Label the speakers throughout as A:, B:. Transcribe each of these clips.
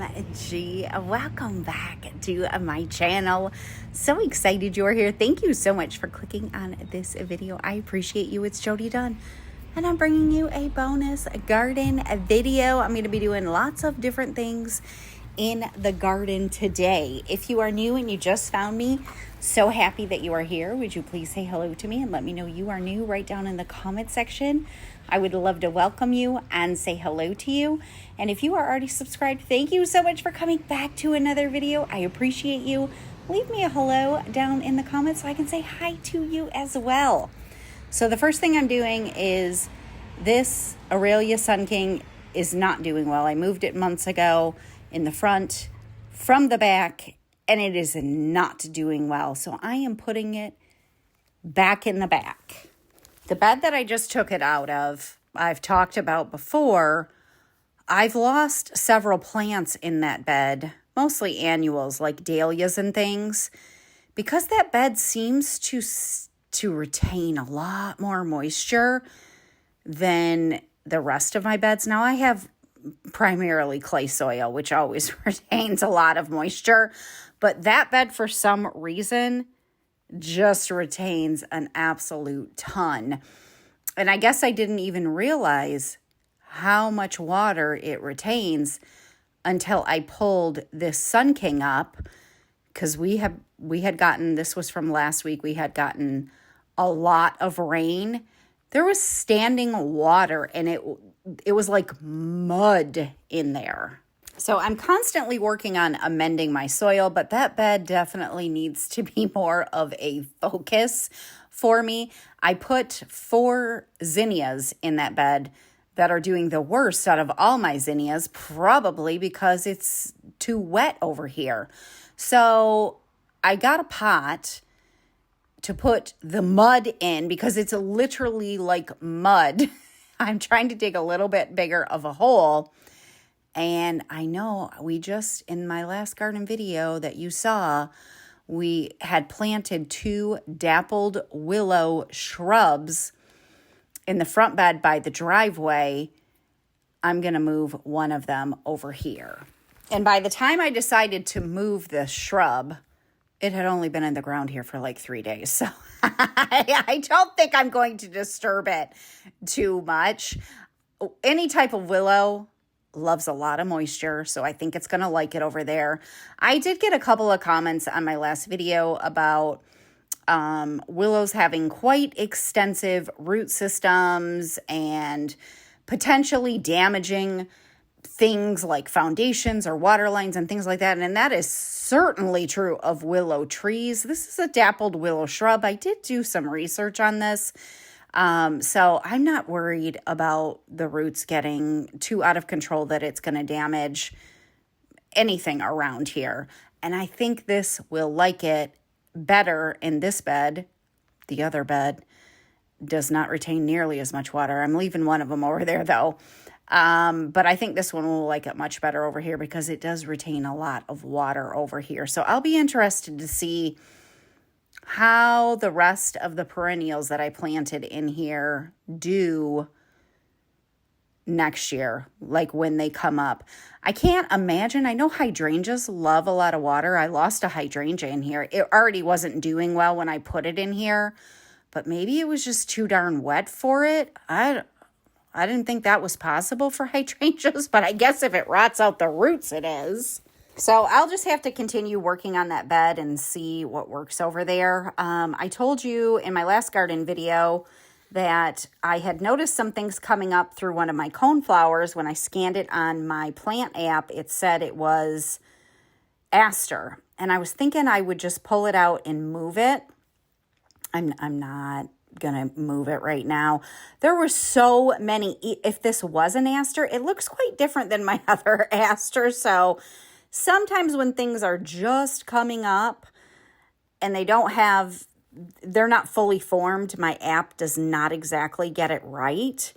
A: OMG, welcome back to my channel. So excited you're here. Thank you so much for clicking on this video. I appreciate you. It's Jody Dunn, and I'm bringing you a bonus garden video. I'm going to be doing lots of different things in the garden today. If you are new and you just found me, so happy that you are here. Would you please say hello to me and let me know you are new right down in the comment section. I would love to welcome you and say hello to you. And if you are already subscribed, thank you so much for coming back to another video. I appreciate you. Leave me a hello down in the comments so I can say hi to you as well. So the first thing I'm doing is this Aurelia Sun King is not doing well. I moved it months ago in the front from the back, and it is not doing well. So I am putting it back in the back. The bed that I just took it out of, I've talked about before. I've lost several plants in that bed, mostly annuals like dahlias and things, because that bed seems to retain a lot more moisture than the rest of my beds. Now I have primarily clay soil, which always retains a lot of moisture, but that bed for some reason just retains an absolute ton. And I guess I didn't even realize how much water it retains until I pulled this Sun King up, because we had gotten, this was from last week, we had gotten a lot of rain. There was standing water, and it was like mud in there. So I'm constantly working on amending my soil, but that bed definitely needs to be more of a focus for me. I put 4 zinnias in that bed that are doing the worst out of all my zinnias, probably because it's too wet over here. So I got a pot to put the mud in because it's literally like mud. I'm trying to dig a little bit bigger of a hole. And I know we just, in my last garden video that you saw, we had planted 2 dappled willow shrubs in the front bed by the driveway. I'm going to move one of them over here. And by the time I decided to move the shrub, it had only been in the ground here for like 3 days. So I don't think I'm going to disturb it too much. Any type of willow loves a lot of moisture, so I think it's going to like it over there. I did get a couple of comments on my last video about willows having quite extensive root systems and potentially damaging things like foundations or water lines and things like that. And that is certainly true of willow trees. This is a dappled willow shrub. I did do some research on this. So I'm not worried about the roots getting too out of control that it's going to damage anything around here. And I think this will like it better in this bed. The other bed does not retain nearly as much water. I'm leaving one of them over there though. But I think this one will like it much better over here because it does retain a lot of water over here. So I'll be interested to see how the rest of the perennials that I planted in here do next year, like when they come up. I can't imagine. I know hydrangeas love a lot of water. I lost a hydrangea in here. It already wasn't doing well when I put it in here, but maybe it was just too darn wet for it. I didn't think that was possible for hydrangeas, but I guess if it rots out the roots, it is. So I'll just have to continue working on that bed and see what works over there. I told you in my last garden video that I had noticed some things coming up through one of my coneflowers. When I scanned it on my plant app, it said it was aster. And I was thinking I would just pull it out and move it. I'm not going to move it right now. There were so many. If this was an aster, it looks quite different than my other asters. So sometimes when things are just coming up and they're not fully formed, my app does not exactly get it right.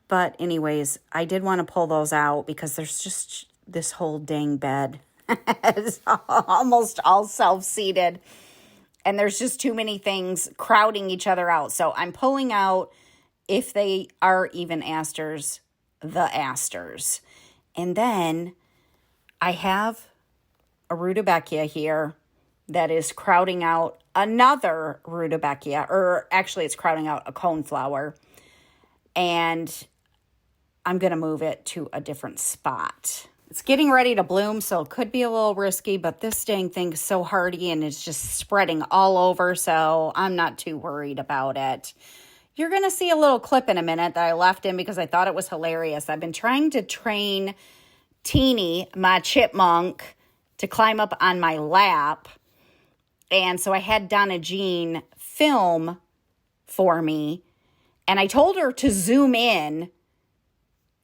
A: But anyways, I did want to pull those out because there's just this whole dang bed. It's almost all self-seeded. And there's just too many things crowding each other out. So I'm pulling out, if they are even asters, the asters. And then I have a rutabaga here that is crowding out another rutabaga, or actually it's crowding out a coneflower. And I'm going to move it to a different spot. It's getting ready to bloom, so it could be a little risky, but this dang thing is so hardy and it's just spreading all over, so I'm not too worried about it. You're going to see a little clip in a minute that I left in because I thought it was hilarious. I've been trying to train Teeny, my chipmunk, to climb up on my lap, and so I had Donna Jean film for me, and I told her to zoom in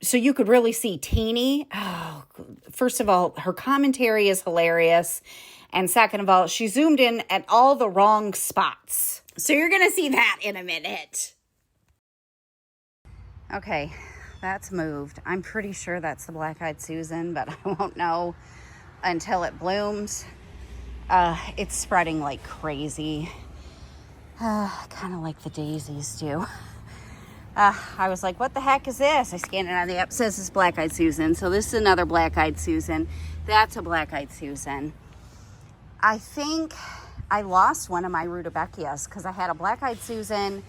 A: so you could really see Teeny. Oh, first of all, her commentary is hilarious. And second of all, she zoomed in at all the wrong spots. So you're going to see that in a minute. Okay, that's moved. I'm pretty sure that's the black-eyed Susan, but I won't know until it blooms. It's spreading like crazy. Kind of like the daisies do. I was like, what the heck is this? I scanned it on the app. It says it's black-eyed Susan. So this is another black-eyed Susan. That's a black-eyed Susan. I think I lost one of my rutabagas because I had a black-eyed Susan,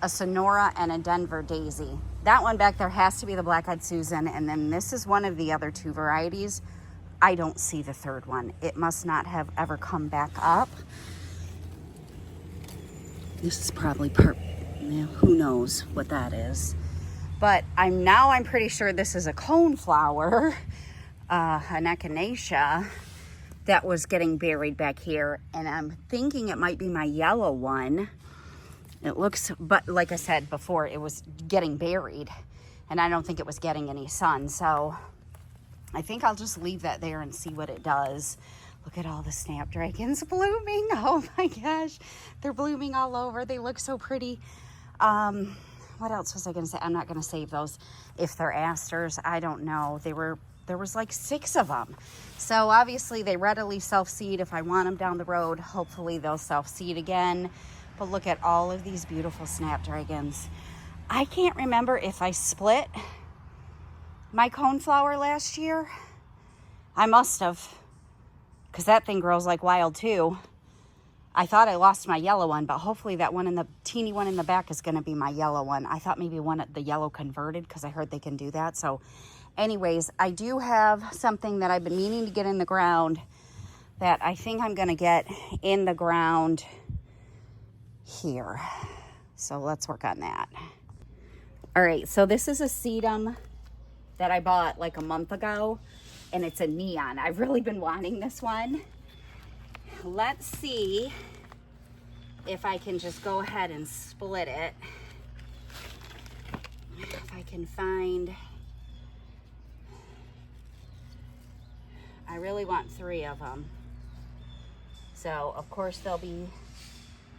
A: a Sonora, and a Denver daisy. That one back there has to be the black-eyed Susan. And then this is one of the other two varieties. I don't see the third one. It must not have ever come back up. This is probably who knows what that is. But I'm pretty sure this is a coneflower, an echinacea, that was getting buried back here. And I'm thinking it might be my yellow one. It looks, but like I said before, it was getting buried. And I don't think it was getting any sun. So I think I'll just leave that there and see what it does. Look at all the snapdragons blooming. Oh my gosh. They're blooming all over. They look so pretty. What else was I going to say? I'm not going to save those. If they're asters, I don't know. There was like 6 of them. So obviously they readily self-seed. If I want them down the road, hopefully they'll self-seed again. But look at all of these beautiful snapdragons. I can't remember if I split my coneflower last year. I must have, because that thing grows like wild too. I thought I lost my yellow one, but hopefully that one teeny one in the back is going to be my yellow one. I thought maybe the yellow converted because I heard they can do that. So anyways, I do have something that I've been meaning to get in the ground that I think I'm going to get in the ground here. So let's work on that. All right, so this is a sedum that I bought like a month ago, and it's a neon. I've really been wanting this one. Let's see if I can just go ahead and split it. If I can find, I really want 3 of them. So of course they'll be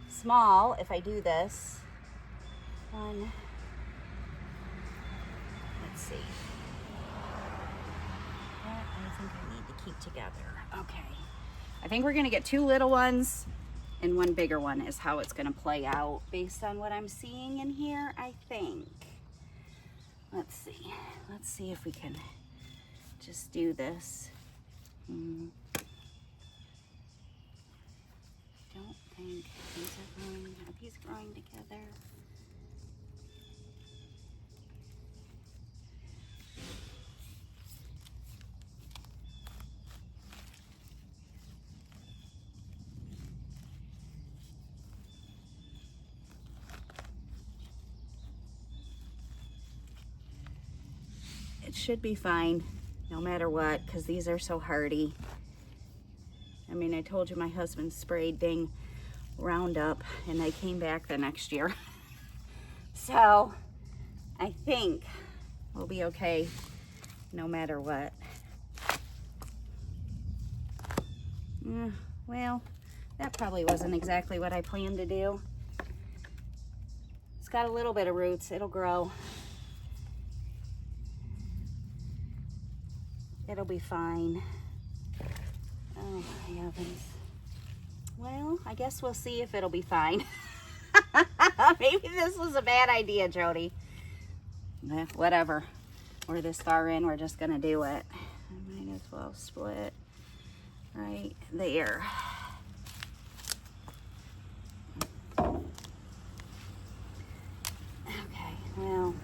A: small if I do this. One, let's see. That I think I need to keep together. Okay. I think we're going to get 2 little ones and 1 bigger one is how it's going to play out based on what I'm seeing in here, I think. Let's see. Let's see if we can just do this. Don't think are these growing together? It should be fine no matter what, because these are so hardy. I mean, I told you my husband sprayed dang Roundup and they came back the next year. So I think we'll be okay no matter what. Well, that probably wasn't exactly what I planned to do. It's got a little bit of roots. It'll grow. It'll be fine. Oh, heavens. Well, I guess we'll see if it'll be fine. Maybe this was a bad idea, Jody. Whatever. We're this far in, we're just gonna do it. I might as well split right there. Okay, well,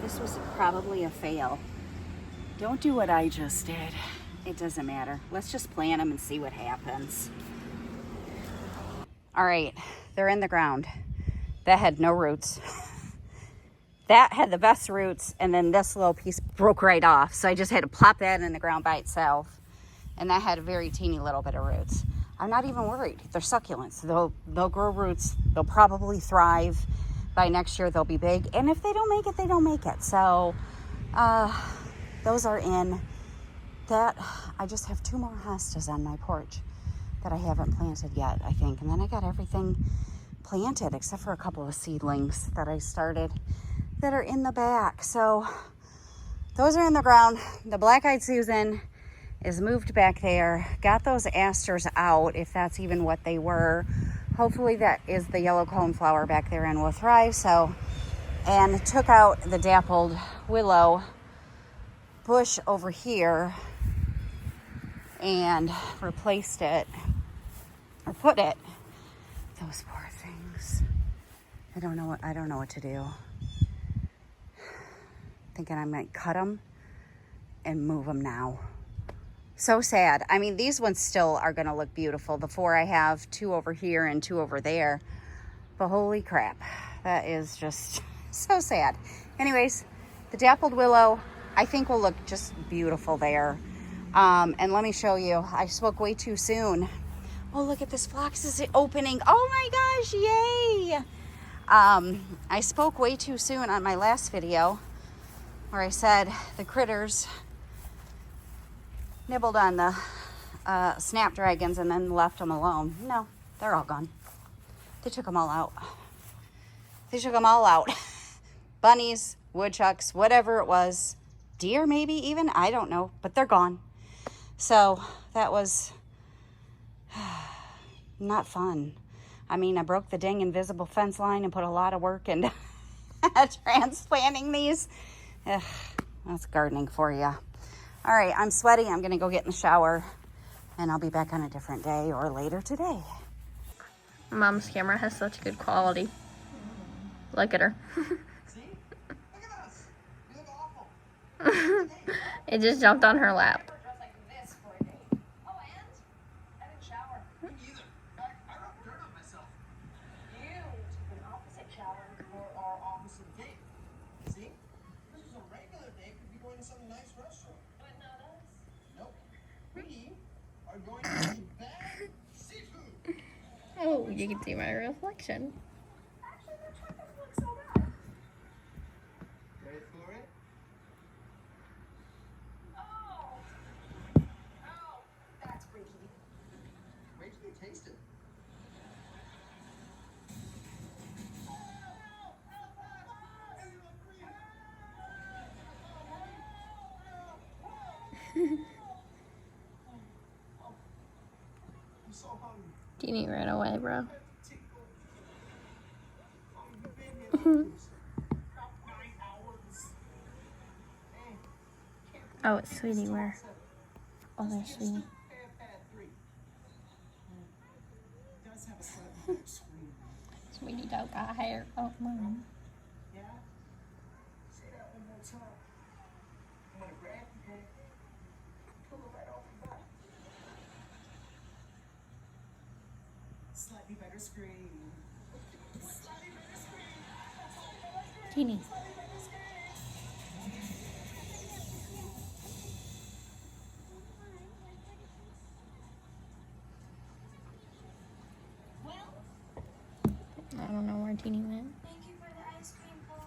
A: this was probably a fail. Don't do what I just did. It doesn't matter. Let's just plant them and see what happens. All right, they're in the ground. That had no roots. That had the best roots, and then this little piece broke right off. So I just had to plop that in the ground by itself. And that had a very teeny little bit of roots. I'm not even worried. They're succulents. They'll grow roots. They'll probably thrive. By next year, they'll be big. And if they don't make it, they don't make it. So those are in. That I just have 2 more hostas on my porch that I haven't planted yet, I think. And then I got everything planted except for a couple of seedlings that I started that are in the back. So those are in the ground. The black-eyed Susan is moved back there. Got those asters out, if that's even what they were. Hopefully that is the yellow coneflower back there and will thrive. So, and took out the dappled willow bush over here and replaced it, or put it. Those poor things. I don't know what to do. Thinking I might cut them and move them now. So sad. I mean, these ones still are going to look beautiful. The 4 I have, 2 over here and 2 over there. But holy crap, that is just so sad. Anyways, the dappled willow, I think will look just beautiful there. And let me show you. I spoke way too soon. Oh, look at this phlox is opening. Oh my gosh, yay! I spoke way too soon on my last video where I said the critters nibbled on the snapdragons and then left them alone. No, they're all gone. They took them all out. They took them all out. Bunnies, woodchucks, whatever it was. Deer maybe even, I don't know, but they're gone. So that was not fun. I mean, I broke the dang invisible fence line and put a lot of work into transplanting these. Ugh, that's gardening for you. All right, I'm sweaty. I'm going to go get in the shower, and I'll be back on a different day or later today.
B: Mom's camera has such good quality. Look at her.
C: See? Look at us. We look awful.
B: It just jumped on her lap.
C: Dressed like this for a date. Oh, and I didn't shower. Me neither. I rubbed dirt on myself. You took an opposite shower for our opposite date. See? This is a regular date. We'd be going to some nice restaurant. But not us. Nope. We are going to eat bad seafood.
B: Oh, you can see my reflection.
C: Actually, the truck doesn't look so bad. Ready for it? Oh. Oh, that's freaky. Wait till you taste it. I'm so hungry.
B: Teeny ran away, bro. Oh, it's Sweetie. Where? Oh, there's Sweetie. Sweetie don't got hair. Oh, Mom.
C: Yeah? Say that one more time. I'm gonna grab you, pull it right off your back. Slightly better scream. Slightly better scream.
B: Teeny. I don't know where Teeny went.
D: Thank you for the ice cream, Paul.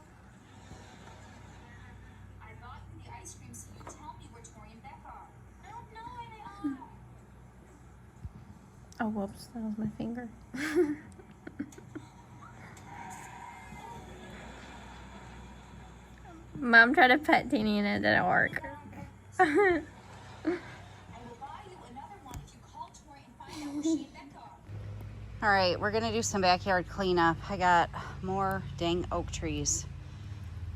D: I bought you the ice cream so you tell me where Tori and Beck are. I don't know where they are.
B: Oh, whoops. That was my finger. Mom tried to pet Teeny and it didn't work.
D: I will buy you another one if you call Tori and find out where she and Beck are.
A: All right, we're gonna do some backyard cleanup. I got more dang oak trees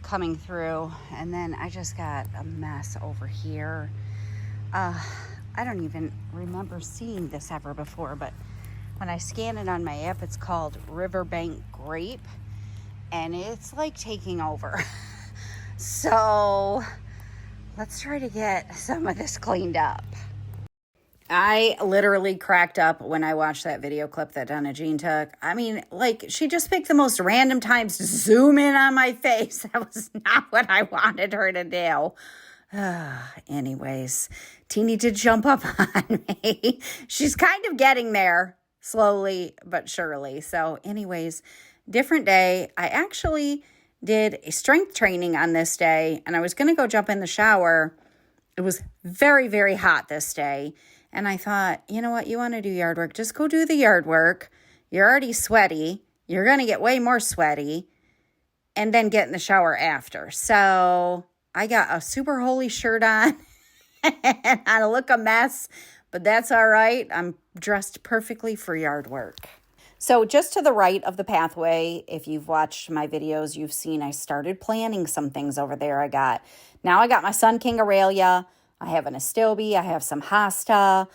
A: coming through, and then I just got a mess over here. I don't even remember seeing this ever before, but when I scan it on my app, it's called Riverbank Grape, and it's like taking over. So let's try to get some of this cleaned up. I literally cracked up when I watched that video clip that Donna Jean took. I mean, like, she just picked the most random times to zoom in on my face. That was not what I wanted her to do. Anyways, Teeny did jump up on me. She's kind of getting there, slowly but surely. So anyways, different day. I actually did a strength training on this day, and I was going to go jump in the shower. It was very, very hot this day. And I thought, you know what? You want to do yard work? Just go do the yard work. You're already sweaty. You're going to get way more sweaty. And then get in the shower after. So I got a super holy shirt on. And I look a mess. But that's all right. I'm dressed perfectly for yard work. So just to the right of the pathway, if you've watched my videos, you've seen I started planting some things over there. Now I got my Sun King Aurelia. I have an Astilbe, I have some hosta,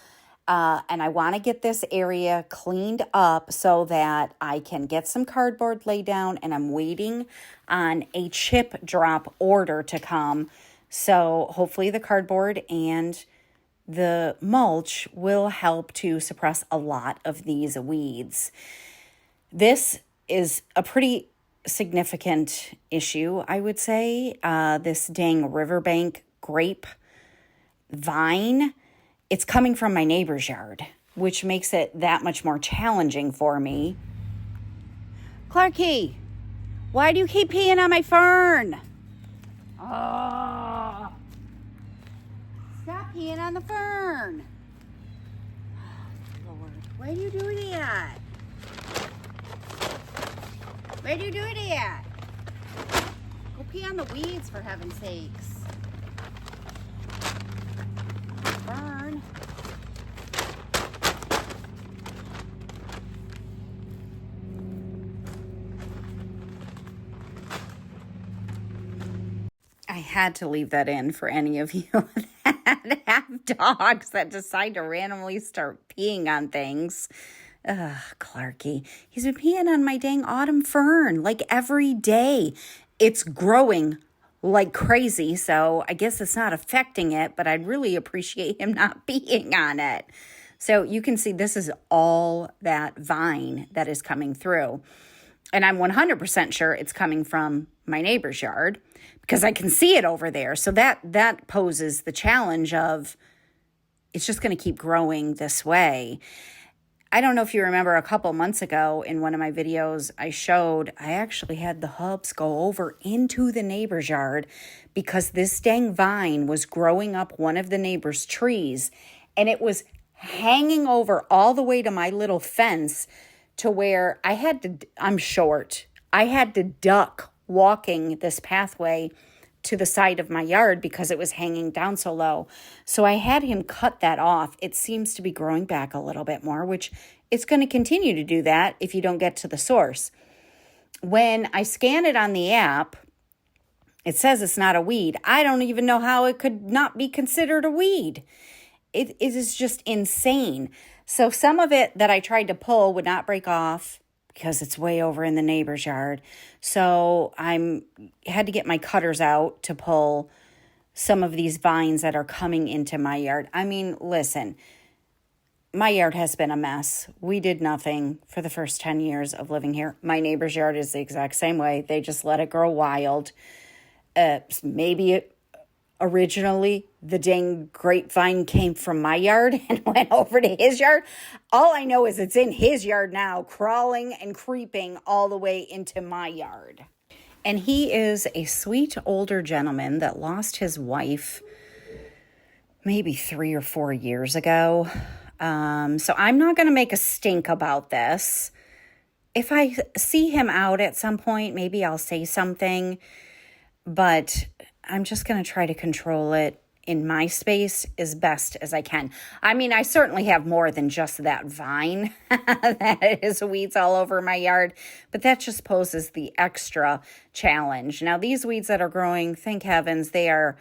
A: and I want to get this area cleaned up so that I can get some cardboard laid down, and I'm waiting on a chip drop order to come. So hopefully the cardboard and the mulch will help to suppress a lot of these weeds. This is a pretty significant issue, I would say. This dang riverbank grape vine, it's coming from my neighbor's yard, which makes it that much more challenging for me. Clarky, why do you keep peeing on my fern? Oh, stop peeing on the fern. Oh, Lord, why do you do that? Why do you do that? Go pee on the weeds, for heaven's sakes. Burn. I had to leave that in for any of you that have dogs that decide to randomly start peeing on things. Ugh, Clarky. He's been peeing on my dang autumn fern like every day. It's growing like crazy, so I guess it's not affecting it, but I'd really appreciate him not peeing on it. So you can see this is all that vine that is coming through. And I'm 100% sure it's coming from my neighbor's yard because I can see it over there. So that poses the challenge of it's just going to keep growing this way. I don't know if you remember a couple months ago in one of my videos, I actually had the hubs go over into the neighbor's yard because this dang vine was growing up one of the neighbor's trees, and it was hanging over all the way to my little fence to where I'm short. I had to duck walking this pathway to the side of my yard because it was hanging down so low. So I had him cut that off. It seems to be growing back a little bit more, which it's going to continue to do that if you don't get to the source. When I scan it on the app, it says it's not a weed. I don't even know how it could not be considered a weed. It is just insane. So some of it that I tried to pull would not break off because it's way over in the neighbor's yard. So I had to get my cutters out to pull some of these vines that are coming into my yard. I mean, listen, my yard has been a mess. We did nothing for the first 10 years of living here. My neighbor's yard is the exact same way. They just let it grow wild. Originally, the dang grapevine came from my yard and went over to his yard. All I know is it's in his yard now, crawling and creeping all the way into my yard. And he is a sweet older gentleman that lost his wife maybe 3 or 4 years ago. So I'm not going to make a stink about this. If I see him out at some point, maybe I'll say something. But I'm just going to try to control it in my space as best as I can. I mean, I certainly have more than just that vine that is weeds all over my yard, but that just poses the extra challenge. Now, these weeds that are growing, thank heavens, they are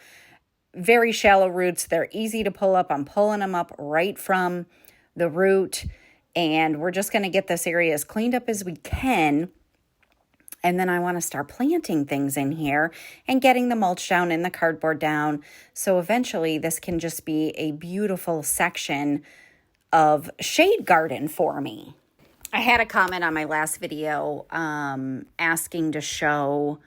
A: very shallow roots. They're easy to pull up. I'm pulling them up right from the root, and we're just going to get this area as cleaned up as we can. And then I want to start planting things in here and getting the mulch down and the cardboard down. So eventually this can just be a beautiful section of shade garden for me. I had a comment on my last video asking to show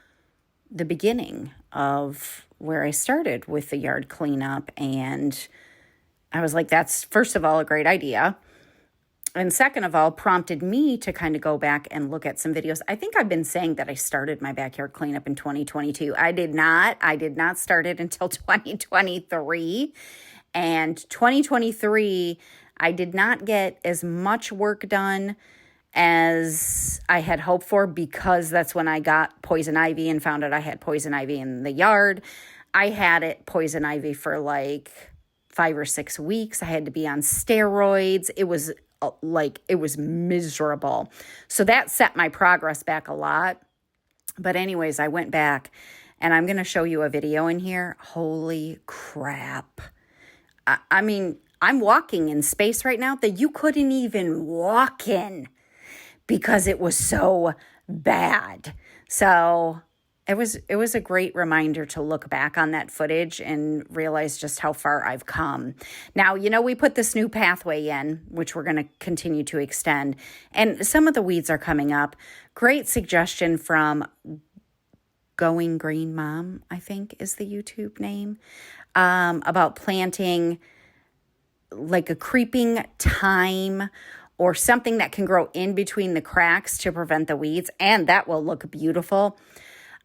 A: the beginning of where I started with the yard cleanup. And I was like, that's first of all a great idea. And second of all, prompted me to kind of go back and look at some videos. I think I've been saying that I started my backyard cleanup in 2022. I did not. I did not start it until 2023. And 2023, I did not get as much work done as I had hoped for, because that's when I got poison ivy and found out I had poison ivy in the yard. I had it poison ivy for like 5 or 6 weeks. I had to be on steroids. It was miserable. So that set my progress back a lot. But anyways, I went back and I'm going to show you a video in here. Holy crap. I mean, I'm walking in space right now that you couldn't even walk in because it was so bad. So it was a great reminder to look back on that footage and realize just how far I've come. Now, we put this new pathway in, which we're going to continue to extend, and some of the weeds are coming up. Great suggestion from Going Green Mom, I think is the YouTube name, about planting like a creeping thyme or something that can grow in between the cracks to prevent the weeds, and that will look beautiful.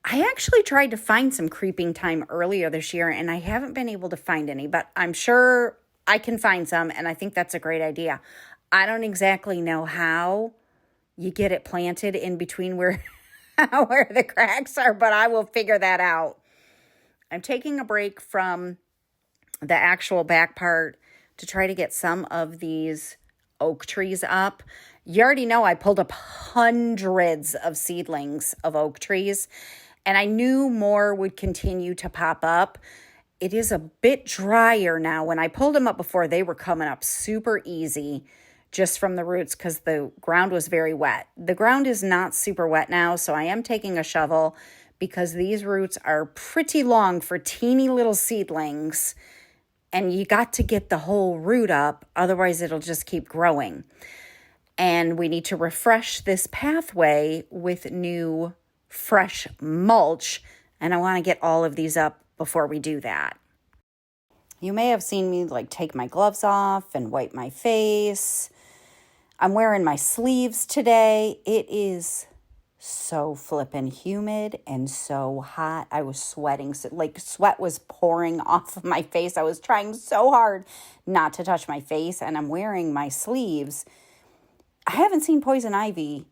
A: I actually tried to find some creeping thyme earlier this year, and I haven't been able to find any, but I'm sure I can find some, and I think that's a great idea. I don't exactly know how you get it planted in between where the cracks are, but I will figure that out. I'm taking a break from the actual back part to try to get some of these oak trees up. You already know I pulled up hundreds of seedlings of oak trees, and I knew more would continue to pop up. It is a bit drier now. When I pulled them up before, they were coming up super easy just from the roots because the ground was very wet. The ground is not super wet now, so I am taking a shovel because these roots are pretty long for teeny little seedlings, and you got to get the whole root up, otherwise it'll just keep growing. And we need to refresh this pathway with new fresh mulch, and I want to get all of these up before we do that. You may have seen me take my gloves off and wipe my face. I'm wearing my sleeves today. It is so flippin' humid and so hot. I was sweating, sweat was pouring off of my face. I was trying so hard not to touch my face, and I'm wearing my sleeves. I haven't seen poison ivy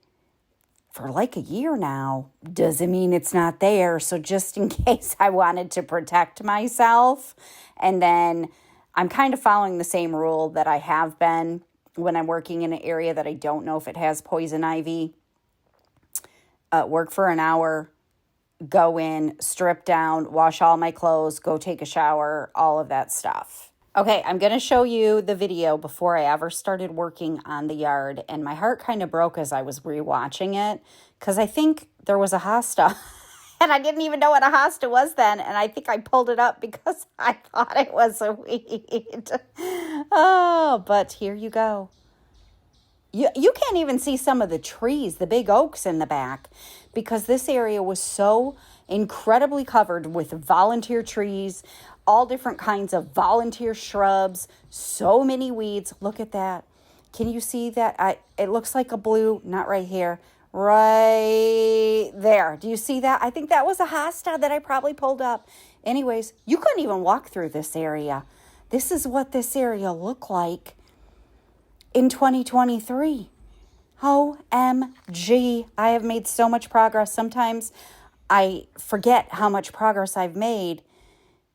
A: for a year now. Doesn't mean it's not there. So just in case, I wanted to protect myself. And then I'm kind of following the same rule that I have been when I'm working in an area that I don't know if it has poison ivy. Work for an hour, go in, strip down, wash all my clothes, go take a shower, all of that stuff. Okay, I'm going to show you the video before I ever started working on the yard, and my heart kind of broke as I was rewatching it because I think there was a hosta, and I didn't even know what a hosta was then, and I think I pulled it up because I thought it was a weed. Oh, but here you go. You can't even see some of the trees, the big oaks in the back, because this area was so incredibly covered with volunteer trees, all different kinds of volunteer shrubs, so many weeds. Look at that. Can you see that? It looks like a blue, not right here, right there. Do you see that? I think that was a hosta that I probably pulled up. Anyways, you couldn't even walk through this area. This is what this area looked like in 2023. OMG. I have made so much progress. Sometimes I forget how much progress I've made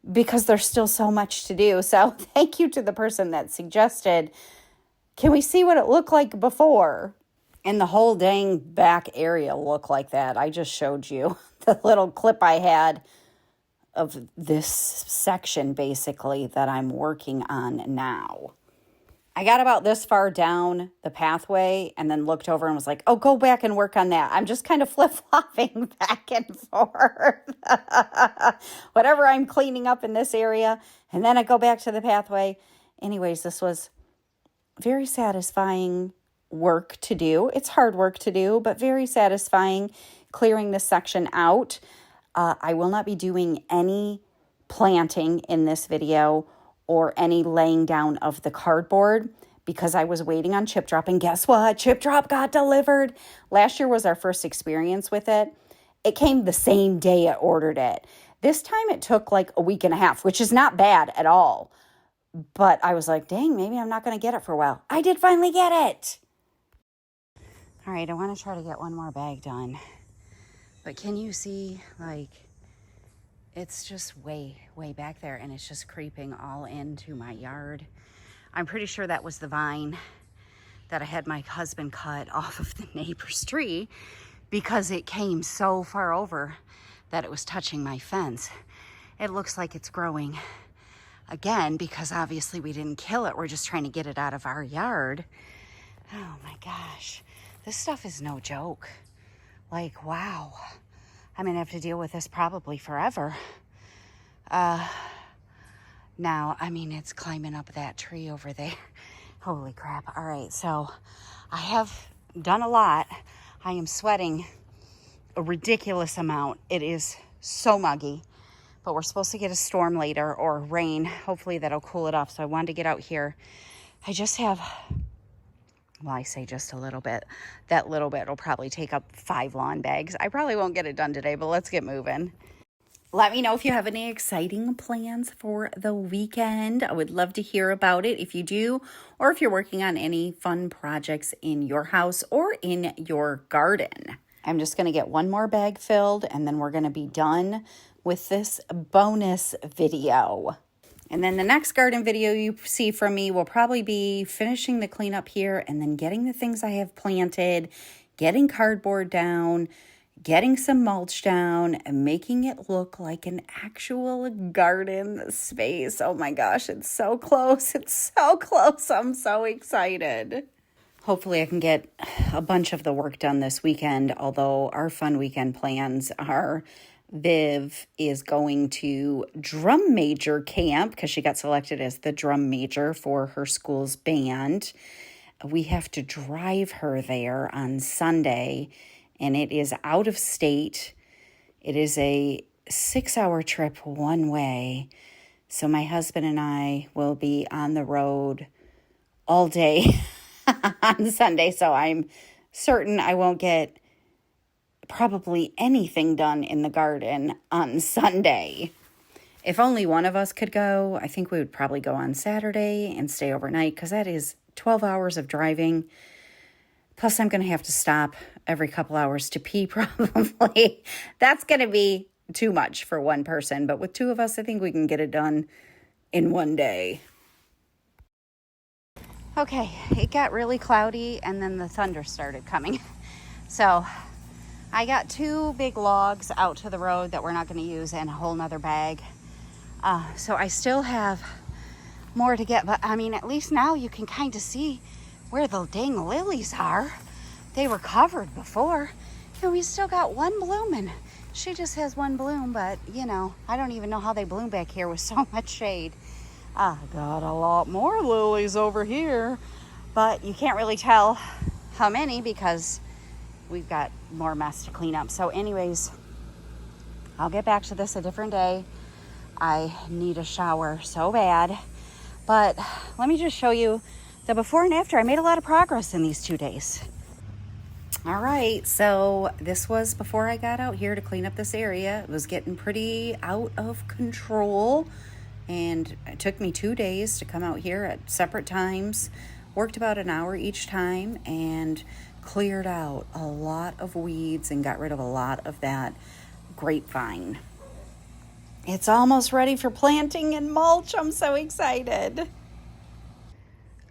A: because there's still so much to do. So thank you to the person that suggested, can we see what it looked like before? And the whole dang back area looked like that. I just showed you the little clip I had of this section basically that I'm working on now. I got about this far down the pathway and then looked over and was like, oh, go back and work on that. I'm just kind of flip-flopping back and forth. Whatever I'm cleaning up in this area. And then I go back to the pathway. Anyways, this was very satisfying work to do. It's hard work to do, but very satisfying clearing this section out. I will not be doing any planting in this video or any laying down of the cardboard because I was waiting on Chip Drop. And guess what? Chip Drop got delivered. Last year was our first experience with it. It came the same day I ordered it. This time it took like a week and a half, which is not bad at all. But I was like, dang, maybe I'm not going to get it for a while. I did finally get it. All right, I want to try to get one more bag done. But can you see, like, it's just way back there, and it's just creeping all into my yard. I'm pretty sure that was the vine that I had my husband cut off of the neighbor's tree because it came so far over that it was touching my fence. It looks like it's growing again because obviously we didn't kill it. We're just trying to get it out of our yard. Oh my gosh. This stuff is no joke. Like, wow. I'm going to have to deal with this probably forever. Now, I mean, it's climbing up that tree over there. Holy crap. All right, so I have done a lot. I am sweating a ridiculous amount. It is so muggy, but we're supposed to get a storm later or rain. Hopefully that'll cool it off. So I wanted to get out here. I just have, well, I say just a little bit. That little bit will probably take up 5 lawn bags. I probably won't get it done today, but let's get moving. Let me know if you have any exciting plans for the weekend. I would love to hear about it if you do, or if you're working on any fun projects in your house or in your garden. I'm just going to get one more bag filled, and then we're going to be done with this bonus video. And then the next garden video you see from me will probably be finishing the cleanup here and then getting the things I have planted, getting cardboard down, getting some mulch down, and making it look like an actual garden space. Oh my gosh, it's so close. It's so close. I'm so excited. Hopefully I can get a bunch of the work done this weekend, although our fun weekend plans are Viv is going to drum major camp because she got selected as the drum major for her school's band. We have to drive her there on Sunday, and it is out of state. It is a 6-hour trip one way. So my husband and I will be on the road all day on Sunday. So I'm certain I won't get probably anything done in the garden on Sunday. If only one of us could go, I think we would probably go on Saturday and stay overnight because that is 12 hours of driving. Plus, I'm going to have to stop every couple hours to pee probably. That's going to be too much for one person. But with 2 of us, I think we can get it done in one day. Okay, it got really cloudy and then the thunder started coming. So I got 2 big logs out to the road that we're not going to use and a whole nother bag. So I still have more to get. But I mean, at least now you can kind of see where the dang lilies are. They were covered before. And we still got one blooming. She just has one bloom, but you know, I don't even know how they bloom back here with so much shade. I got a lot more lilies over here, but you can't really tell how many because we've got more mess to clean up. So anyways, I'll get back to this a different day. I need a shower so bad. But let me just show you the before and after. I made a lot of progress in these 2 days. All right, so this was before I got out here to clean up this area. It was getting pretty out of control, and it took me 2 days to come out here at separate times. Worked about an hour each time and cleared out a lot of weeds and got rid of a lot of that grapevine. It's almost ready for planting and mulch. I'm so excited.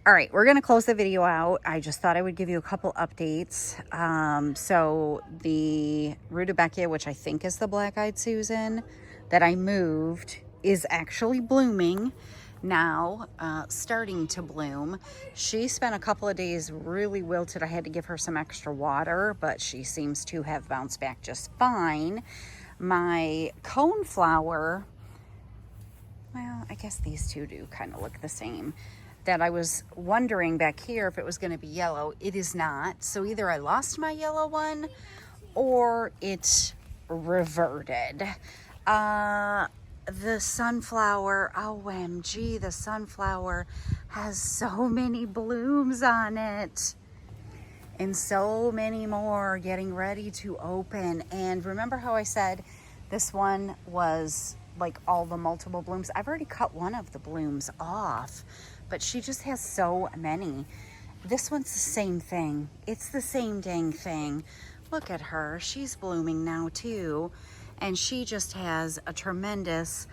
A: All right, we're going to close the video out. I just thought I would give you a couple updates. So the rutabaga, which I think is the black-eyed Susan, that I moved, is actually blooming now, starting to bloom. She spent a couple of days really wilted. I had to give her some extra water, but she seems to have bounced back just fine. My coneflower, well, I guess these two do kind of look the same, that I was wondering back here if it was going to be yellow. It is not. So either I lost my yellow one or it reverted. The sunflower, OMG, the sunflower has so many blooms on it. And so many more getting ready to open. And remember how I said this one was like all the multiple blooms? I've already cut one of the blooms off, but she just has so many. This one's the same thing. It's the same dang thing. Look at her. She's blooming now too. And she just has a tremendous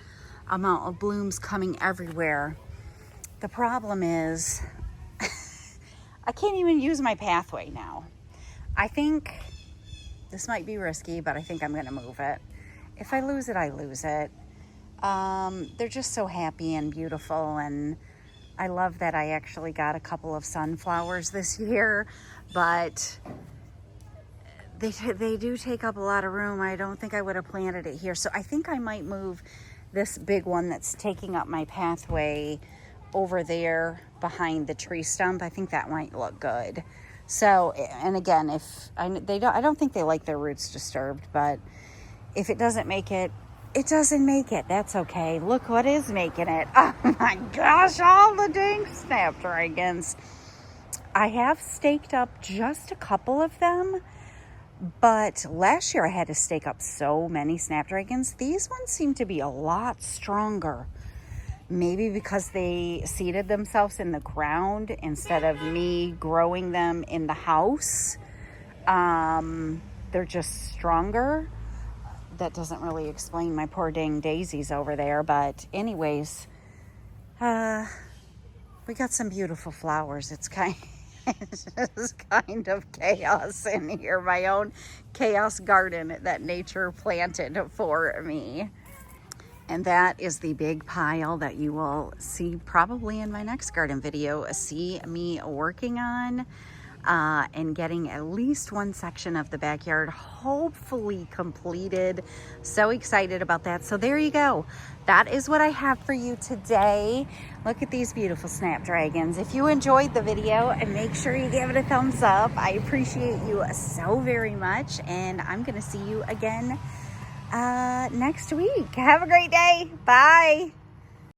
A: amount of blooms coming everywhere. The problem is I can't even use my pathway now. I think this might be risky, but I think I'm gonna move it. If I lose it, I lose it. They're just so happy and beautiful, and I love that I actually got a couple of sunflowers this year, but they do take up a lot of room. I don't think I would have planted it here. So I think I might move this big one that's taking up my pathway over there behind the tree stump. I think that might look good. So, and again, if I don't think they like their roots disturbed, but if it doesn't make it, it doesn't make it. That's okay. Look what is making it. Oh my gosh, all the dang snapdragons. I have staked up just a couple of them, but last year I had to stake up so many snapdragons. These ones seem to be a lot stronger. Maybe because they seeded themselves in the ground instead of me growing them in the house. They're just stronger. That doesn't really explain my poor dang daisies over there. But anyways, we got some beautiful flowers. It's just kind of chaos in here. My own chaos garden that nature planted for me. And that is the big pile that you will see probably in my next garden video. See me working on and getting at least one section of the backyard hopefully completed. So excited about that. So there you go. That is what I have for you today. Look at these beautiful snapdragons. If you enjoyed the video, and make sure you give it a thumbs up. I appreciate you so very much, and I'm going to see you again next week. Have a great day. Bye.